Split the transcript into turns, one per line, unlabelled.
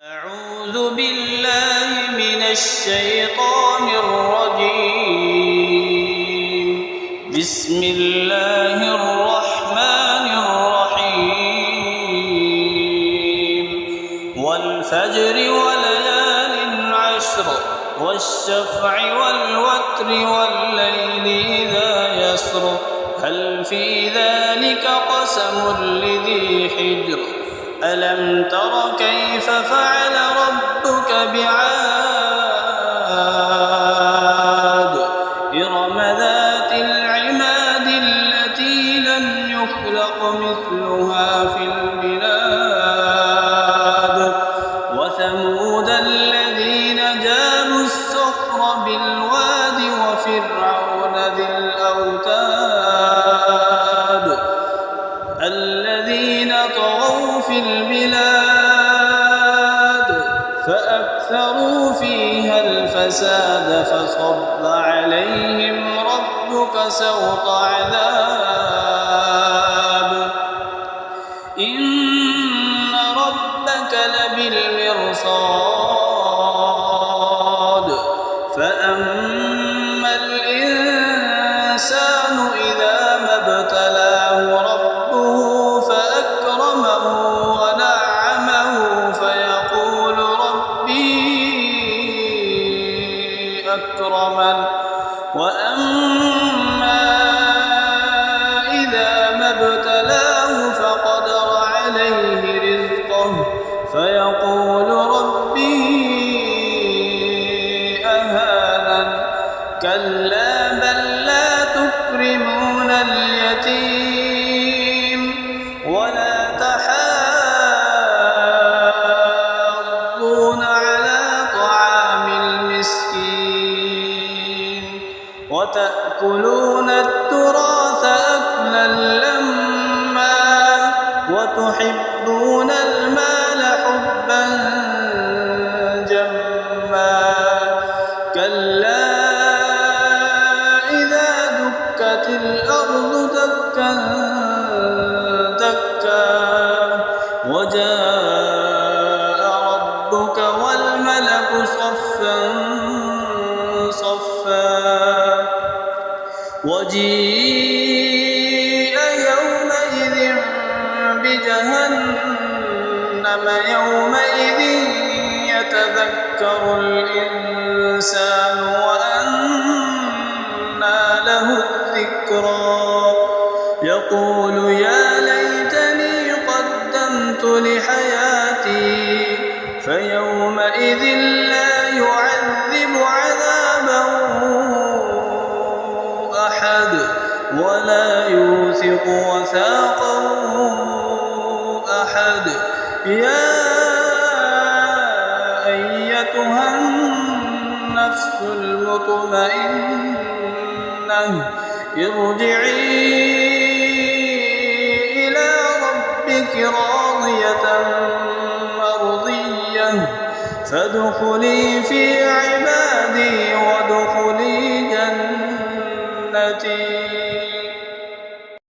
أعوذ بالله من الشيطان الرجيم. بسم الله الرحمن الرحيم. والفجر وليال عشر والشفع والوتر والليل إذا يسر هل في ذلك قسم لذي حجر ألم تر كيف فعل ربك بعاد إرم ذات العماد التي لم يخلق مثلها في البلاد وثمود الذين جابوا الصخر بالواد وفرعون ذي الأوتاد الذين طغوا في البلاد فأكثروا فيها الفساد فصب عليهم ربك سوط عذاب إن ربك لبالمرصاد فأما الإنسان إذا ما ابتلاه ربه فأكرمه ونعمه فيقول ربي أكرمن وأما إذا ما ابتلاه فقدر عليه رزقه فيقول ربي أهانن كلا بل لا تكرمون اليتيم ولا تحاضون على طعام المسكين وتأكلون التراث أكلا لما وتحبون المال حبا جما كلا إذا دكت الأرض دكا دكا وجاء ربك والملك صفا صفا وجيء يومئذ بجهنم يومئذ يتذكر الإنسان وأنى له الذكرى يقول يا ليتني قدمت لحياتي فيومئذ لا يعذب عذابه أحد ولا يوثق وثاقه أحد يا أيتها النفس المطمئنة ارجعي إلى ربك راضية مرضية فادخلي في عبادي وادخلي جنتي.